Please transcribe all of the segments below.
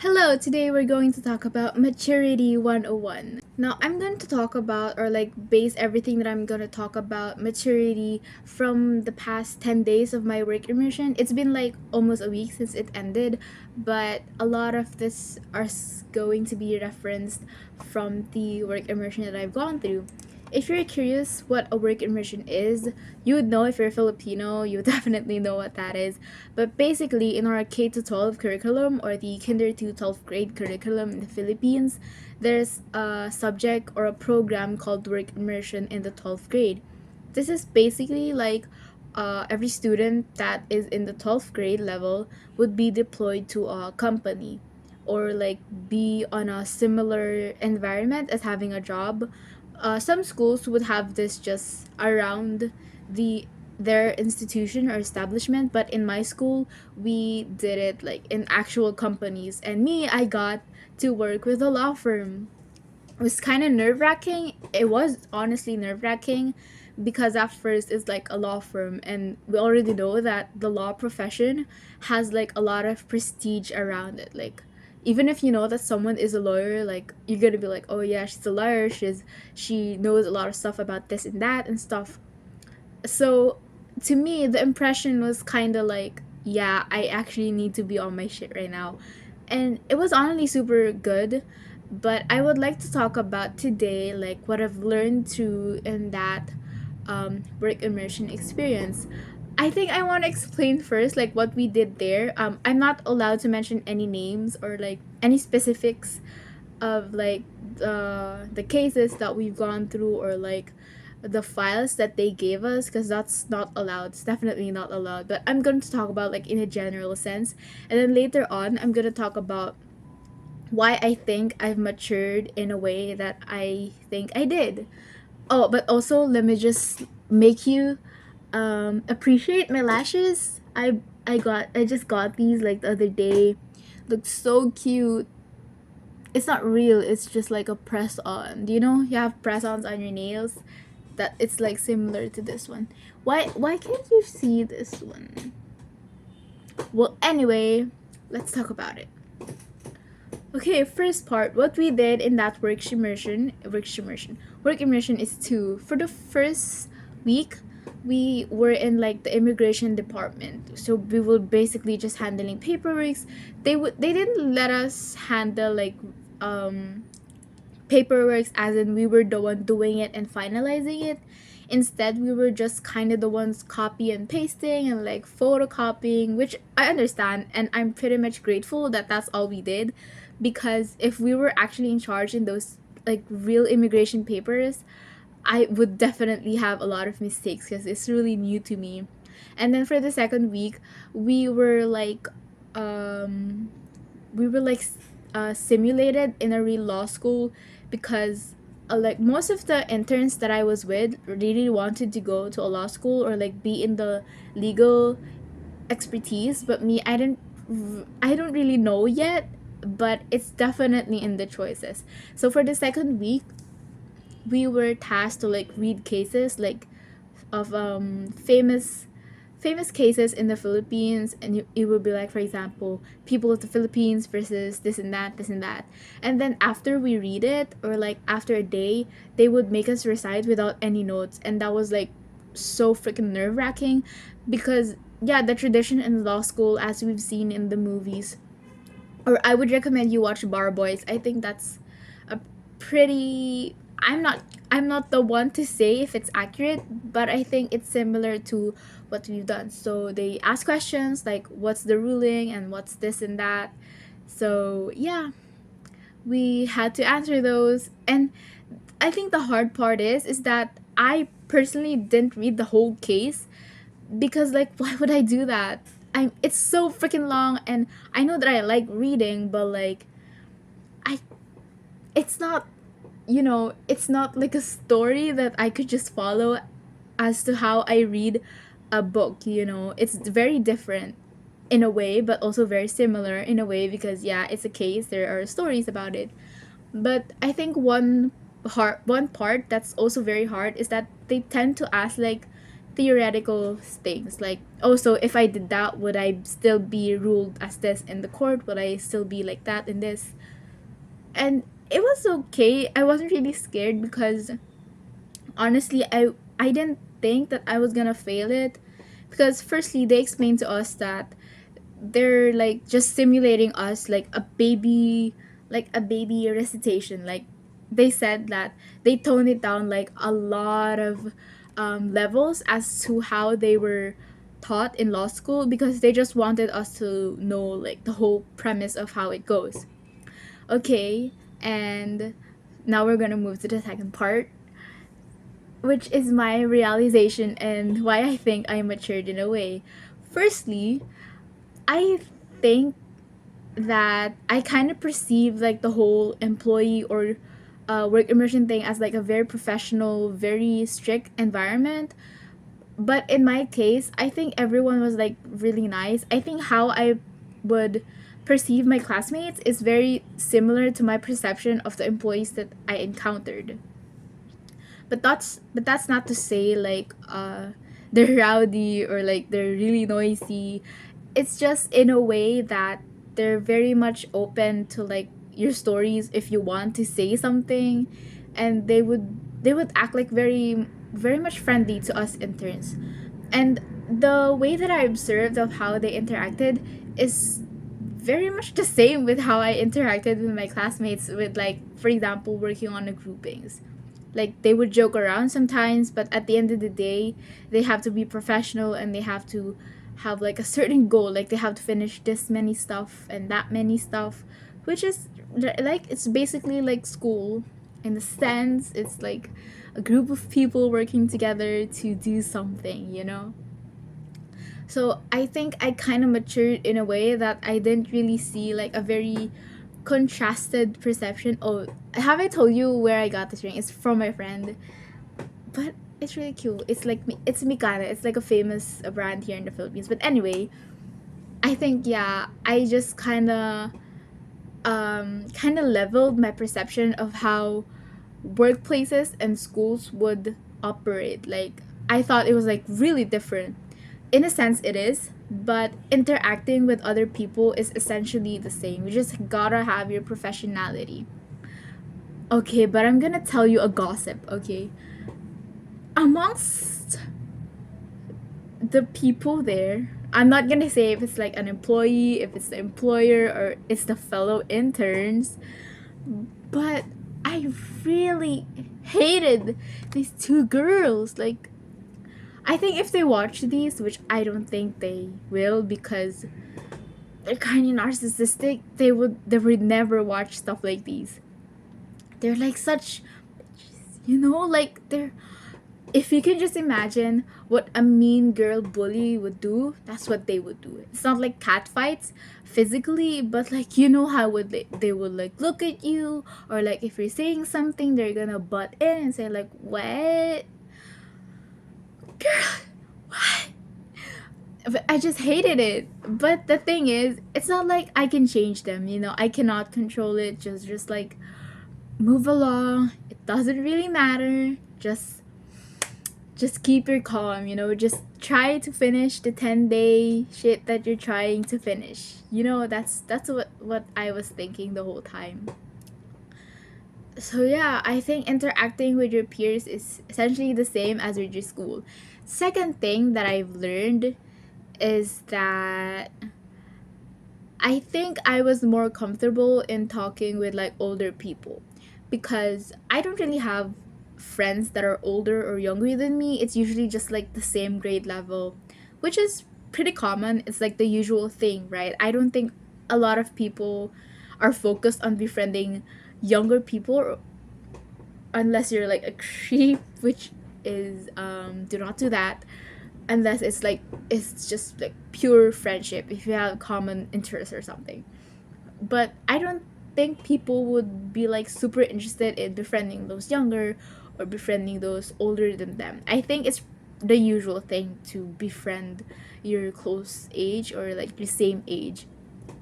Hello, today we're going to talk about Maturity 101. Now, I'm going to talk about or base everything that I'm going to talk about maturity from the past 10 days of my work immersion. It's been like almost a week since it ended, but a lot of this are going to be referenced from the work immersion that I've gone through. If you're curious what a work immersion is, you would know. If you're Filipino, you would definitely know what that is. But basically, in our K to 12 curriculum or the kinder to 12th grade curriculum in the Philippines, there's a subject or a program called work immersion in the 12th grade. This is basically like every student that is in the 12th grade level would be deployed to a company or like be on a similar environment as having a job. Some schools would have this just around the their institution or establishment, but in my school we did it like in actual companies, and me, I got to work with a law firm. It was kind of nerve-wracking. It was honestly nerve-wracking because at first it's like a law firm, and we already know that the law profession has like a lot of prestige around it. Like, even if you know that someone is a lawyer, like you're gonna be like, oh yeah, she's a lawyer, she knows a lot of stuff about this and that and stuff. So to me, the impression was kind of like, yeah, I actually need to be on my shit right now. And it was honestly super good. But I would like to talk about today, like what I've learned through in that work immersion experience. I think I want to explain first, like what we did there. I'm not allowed to mention any names or like any specifics of like the cases that we've gone through or like the files that they gave us, because that's not allowed. It's definitely not allowed, but I'm going to talk about like in a general sense, and then later on I'm going to talk about why I think I've matured in a way that I think I did. Oh, but also let me just make you appreciate my lashes. I just got these like the other day. Looked so cute. It's not real, it's just like a press on. Do you know you have press ons on your nails? That it's like similar to this one. Why can't you see this one? Well, anyway, let's talk about it. Okay, first part, what we did in that work immersion is two. For the first week, we were in like the immigration department. So we were basically just handling paperwork. They didn't let us handle like paperwork as in we were the one doing it and finalizing it. Instead, we were just kind of the ones copy and pasting and like photocopying, which I understand, and I'm pretty much grateful that that's all we did, because if we were actually in charge in those like real immigration papers, I would definitely have a lot of mistakes because it's really new to me. And then for the second week, we were like um we were like simulated in a real law school, because like most of the interns that I was with really wanted to go to a law school or like be in the legal expertise, but me, I don't really know yet, but it's definitely in the choices. So for the second week, we were tasked to like read cases like of famous cases in the Philippines, and it would be like, for example, people of the Philippines versus this and that, this and that. And then after we read it, or like after a day, they would make us recite without any notes, and that was like so freaking nerve-wracking, because yeah, the tradition in law school as we've seen in the movies, or I would recommend you watch Bar Boys. I think that's a pretty I'm not the one to say if it's accurate, but I think it's similar to what we've done. So they ask questions like what's the ruling and what's this and that. So yeah, we had to answer those. And I think the hard part is that I personally didn't read the whole case, because like why would I do that? It's so freaking long, and I know that I like reading, but like I it's not, it's not like a story that I could just follow as to how I read a book. It's very different in a way, but also very similar in a way, because yeah, it's a case, there are stories about it. But I think one part that's also very hard is that they tend to ask like theoretical things like, oh, so if I did that, would I still be ruled as this in the court? Would I still be like that in this? And it was okay. I wasn't really scared because honestly, I didn't think that I was gonna fail it, because firstly they explained to us that they're like just simulating us like a baby recitation. Like they said that they toned it down like a lot of levels as to how they were taught in law school, because they just wanted us to know like the whole premise of how it goes. Okay, and now we're gonna move to the second part, which is my realization and why I think I matured in a way. Firstly, I think that I kind of perceive like the whole employee or work immersion thing as like a very professional, very strict environment. But in my case, I think everyone was like really nice. I think how I would perceive my classmates is very similar to my perception of the employees that I encountered. But that's not to say like they're rowdy or like they're really noisy. It's just in a way that they're very much open to like your stories if you want to say something, and they would act like very much friendly to us interns. And the way that I observed of how they interacted is very much the same with how I interacted with my classmates, with like for example working on the groupings. Like they would joke around sometimes, but at the end of the day they have to be professional and they have to have like a certain goal, like they have to finish this many stuff and that many stuff, which is like it's basically like school in the sense. It's like a group of people working together to do something, you know. So I think I kind of matured in a way that I didn't really see like a very contrasted perception. Oh, have I told you where I got this ring? It's from my friend, but it's really cute. It's like it's Mikana. It's like a famous brand here in the Philippines. But anyway, I think yeah, I just kind of leveled my perception of how workplaces and schools would operate. Like I thought it was like really different. In a sense it is, but interacting with other people is essentially the same. You just gotta have your professionality. Okay, but I'm gonna tell you a gossip, okay? Amongst the people there, I'm not gonna say if it's like an employee, if it's the employer, or it's the fellow interns, but I really hated these two girls. Like, I think if they watch these, which I don't think they will because they're kind of narcissistic, they would never watch stuff like these. They're like such, like they're, if you can just imagine what a mean girl bully would do, that's what they would do. It's not like cat fights physically, but like how would they would like look at you, or like if you're saying something, they're gonna butt in and say like, what? Girl, what? But I just hated it. But the thing is, it's not like I can change them, I cannot control it. Just like move along. It doesn't really matter. Just keep your calm, just try to finish the 10-day shit that you're trying to finish. That's what I was thinking the whole time. So yeah, I think interacting with your peers is essentially the same as with your school. Second thing that I've learned is that I think I was more comfortable in talking with like older people, because I don't really have friends that are older or younger than me. It's usually just like the same grade level, which is pretty common. It's like the usual thing, right? I don't think a lot of people are focused on befriending younger people, unless you're like a creep, which is do not do that, unless it's just like pure friendship, if you have common interests or something. But I don't think people would be like super interested in befriending those younger or befriending those older than them. I think it's the usual thing to befriend your close age or like the same age.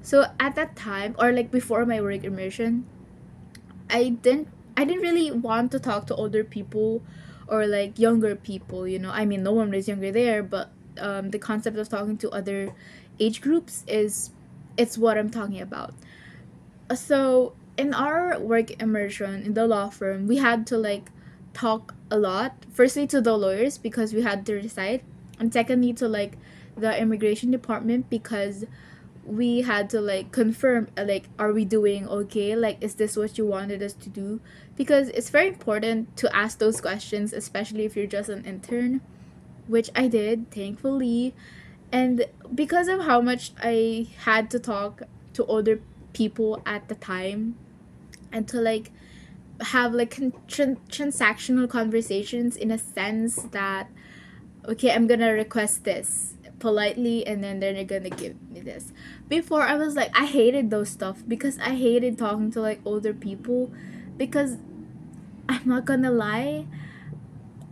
So at that time, or like before my work immersion, I didn't really want to talk to older people or like younger people, I mean, no one is younger there, but the concept of talking to other age groups is it's what I'm talking about. So in our work immersion in the law firm, we had to like talk a lot, firstly to the lawyers because we had to recite, and secondly to like the immigration department because we had to like confirm, like, are we doing okay, like, is this what you wanted us to do, because it's very important to ask those questions, especially if you're just an intern, which I did, thankfully. And because of how much I had to talk to older people at the time, and to like have like transactional conversations, in a sense that, okay, I'm gonna request this politely and then they're gonna give me this. Before, I was like, I hated those stuff because I hated talking to like older people, because I'm not gonna lie,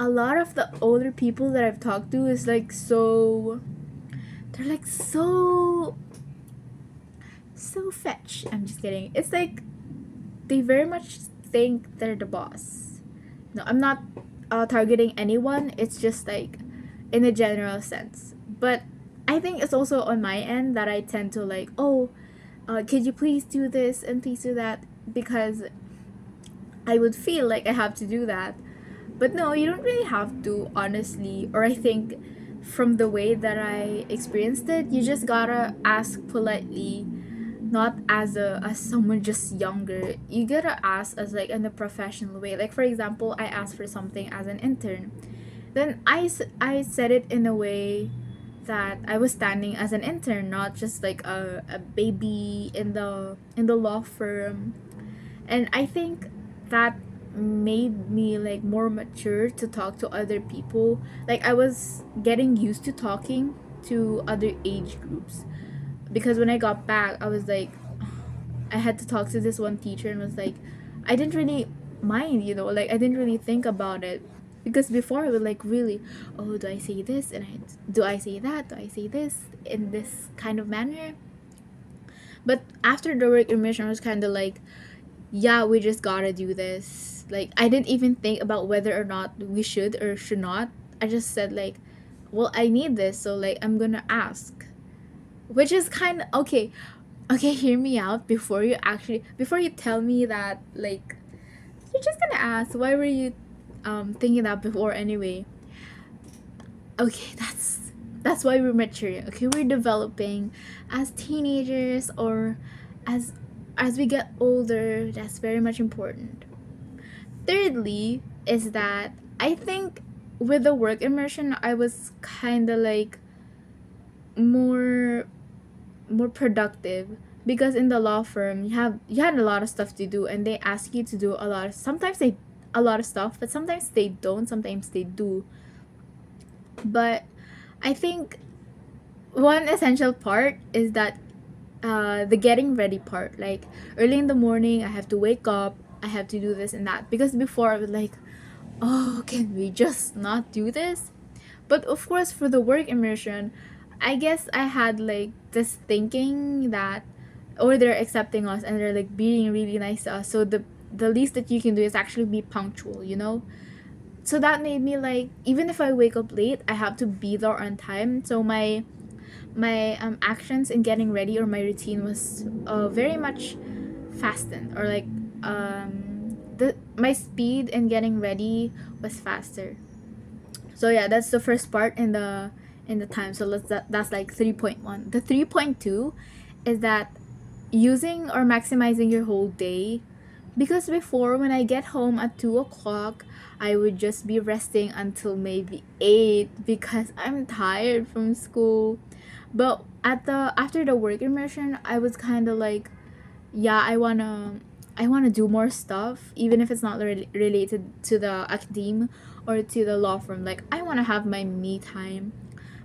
a lot of the older people that I've talked to is like so, they're like so fetch. I'm just kidding. It's like they very much think they're the boss. No, I'm not targeting anyone. It's just like in a general sense. But I think it's also on my end that I tend to like, oh, could you please do this and please do that, because I would feel like I have to do that. But no, you don't really have to, honestly. Or I think from the way that I experienced it, you just gotta ask politely, not as someone just younger. You gotta ask as like in a professional way. Like for example, I asked for something as an intern. Then I said it in a way that I was standing as an intern, not just like a baby in the law firm. And I think that made me like more mature to talk to other people. Like I was getting used to talking to other age groups, because when I got back, I was like, I had to talk to this one teacher and was like, I didn't really mind, like I didn't really think about it. Because before I would like really, oh, do I say this? And do I say that? Do I say this in this kind of manner? But after the work immersion, I was kind of like, yeah, we just gotta do this. Like, I didn't even think about whether or not we should or should not. I just said, like, well, I need this, so like, I'm gonna ask. Which is kind of okay. Okay, hear me out before you tell me that like you're just gonna ask. Why were you thinking that before anyway? Okay, that's why we're maturing. Okay, we're developing as teenagers, or as as we get older. That's very much important. Thirdly, is that I think with the work immersion, I was kind of like more more productive, because in the law firm you had a lot of stuff to do, and they ask you to do a lot of, sometimes they a lot of stuff, but sometimes they don't, sometimes they do. But I think one essential part is that the getting ready part, like early in the morning I have to wake up, I have to do this and that, because before I was like, oh, can we just not do this? But of course, for the work immersion, I guess I had like this thinking that, or they're accepting us and they're like being really nice to us. So the least that you can do is actually be punctual. So that made me like, even if I wake up late, I have to be there on time. So my actions in getting ready, or my routine, was very much fastened, or like the my speed in getting ready was faster. So yeah, that's the first part in the time. So that's like 3.1. The 3.2 is that using or maximizing your whole day, because before, when I get home at 2 o'clock, I would just be resting until maybe 8 because I'm tired from school. But at the after the work immersion, I was kind of like, yeah, I wanna do more stuff, even if it's not related to the academe or to the law firm. Like, I wanna have my me time.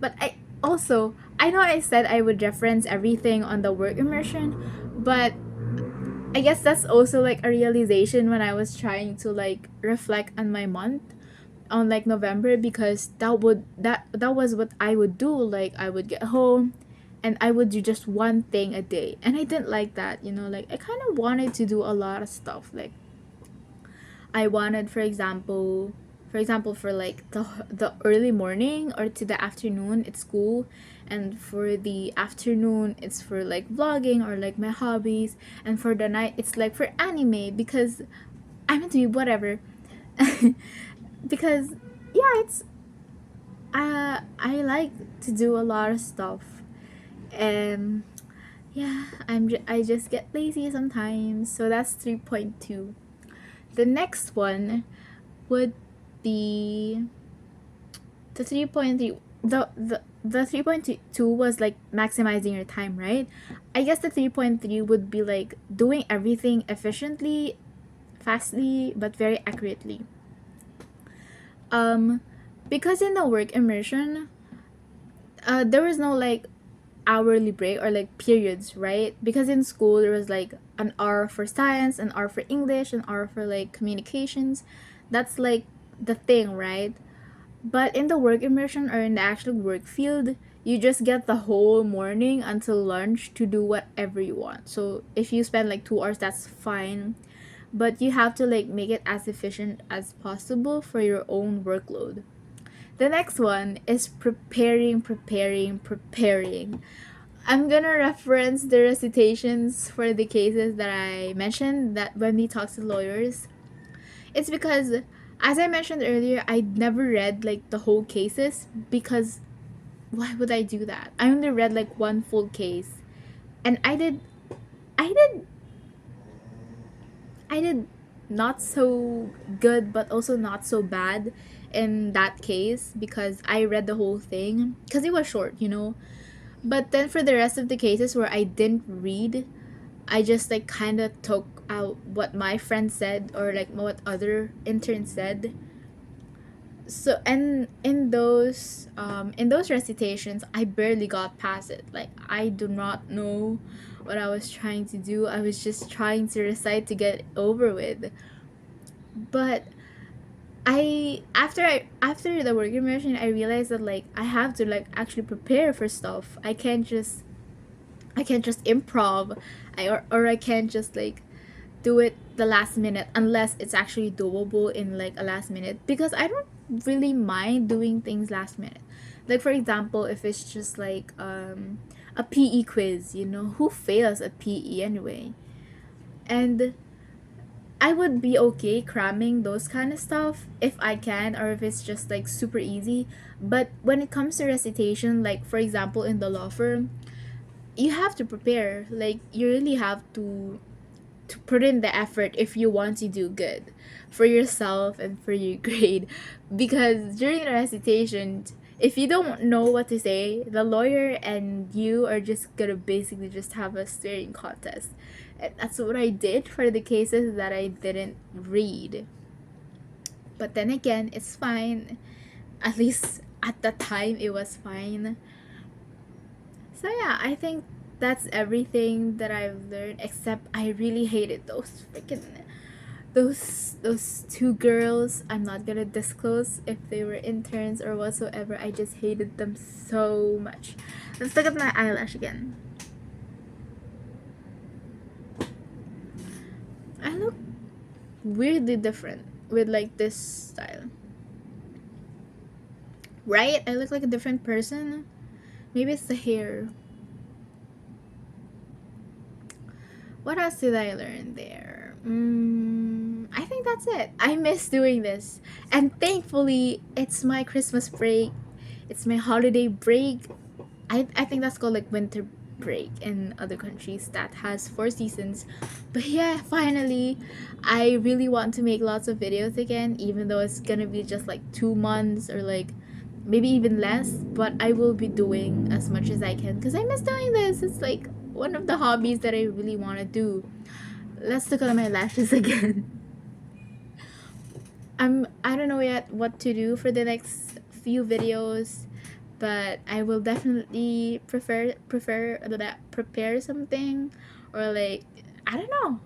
But I know I said I would reference everything on the work immersion, but I guess that's also like a realization when I was trying to like reflect on my month on like November, because that was what I would do. Like, I would get home and I would do just one thing a day. And I didn't like that. Like, I kind of wanted to do a lot of stuff. Like, I wanted, for example, For example, for like the early morning or to the afternoon, it's school, and for the afternoon, it's for like vlogging or like my hobbies, and for the night, it's like for anime because I'm into whatever. Because yeah, it's I like to do a lot of stuff, and yeah, I just get lazy sometimes. So that's 3.2. The next one would be the 3.3. The 3.2 was like maximizing your time, right? I guess the 3.3 would be like doing everything efficiently, fastly, but very accurately. Um because in the work immersion, there was no like hourly break or like periods, right? Because in school there was like an hour for science, an hour for English, an hour for like communications. That's like the thing, right? But in the work immersion or in the actual work field, you just get the whole morning until lunch to do whatever you want. So if you spend like 2 hours, that's fine. But you have to like make it as efficient as possible for your own workload. The next one is preparing. I'm gonna reference the recitations for the cases that I mentioned that when we talk to lawyers. It's because, as I mentioned earlier, I never read like the whole cases because why would I do that? I only read like one full case, and I did, I did not so good, but also not so bad in that case because I read the whole thing because it was short, you know. But then for the rest of the cases where I didn't read, I just like kind of took out what my friend said or like what other interns said. So and in those recitations, I barely got past it. Like I do not know what I was trying to do. I was just trying to recite to get over with. But after the work immersion, I realized that like I have to like actually prepare for stuff. I can't just improv. Or I can't just like do it the last minute unless it's actually doable in like a last minute, because I don't really mind doing things last minute. Like for example, if it's just like a PE quiz, you know, who fails at PE anyway? And I would be okay cramming those kind of stuff if I can, or if it's just like super easy. But when it comes to recitation, like for example in the law firm, you have to prepare. Like you really have to put in the effort if you want to do good for yourself and for your grade. Because during the recitation, if you don't know what to say, the lawyer and you are just gonna basically just have a staring contest. And that's what I did for the cases that I didn't read. But then again, it's fine. At least at the time, it was fine. So yeah, I think that's everything that I've learned, except I really hated those two girls. I'm not gonna disclose if they were interns or whatsoever. I just hated them so much. Let's look at my eyelash again. I look weirdly different with like this style. Right? I look like a different person. Maybe it's the hair. What else did I learn there? I think that's it. I miss doing this. And thankfully, it's my Christmas break. It's my holiday break. I think that's called like winter break in other countries that has 4 seasons. But yeah, finally, I really want to make lots of videos again, even though it's gonna be just like 2 months or like maybe even less. But I will be doing as much as I can because I miss doing this. It's like one of the hobbies that I really want to do. Let's look at my lashes again. I don't know yet what to do for the next few videos, but I will definitely prepare something, or like I don't know,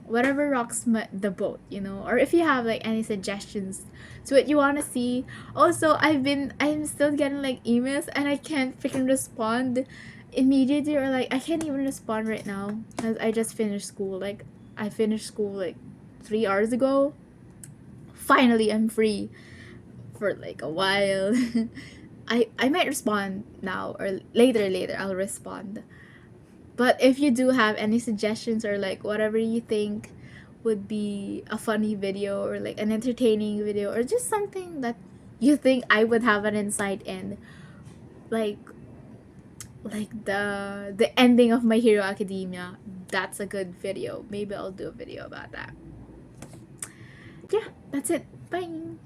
whatever rocks the boat, you know. Or if you have like any suggestions to what you want to see. Also, I'm still getting like emails and I can't freaking respond immediately, or like I can't even respond right now because I just finished school. Like I finished school like 3 hours ago. Finally, I'm free. for like a while. I might respond now or later I'll respond. But if you do have any suggestions or like whatever you think would be a funny video or like an entertaining video or just something that you think I would have an insight in, like the ending of My Hero Academia, that's a good video. Maybe I'll do a video about that. Yeah, that's it. Bye.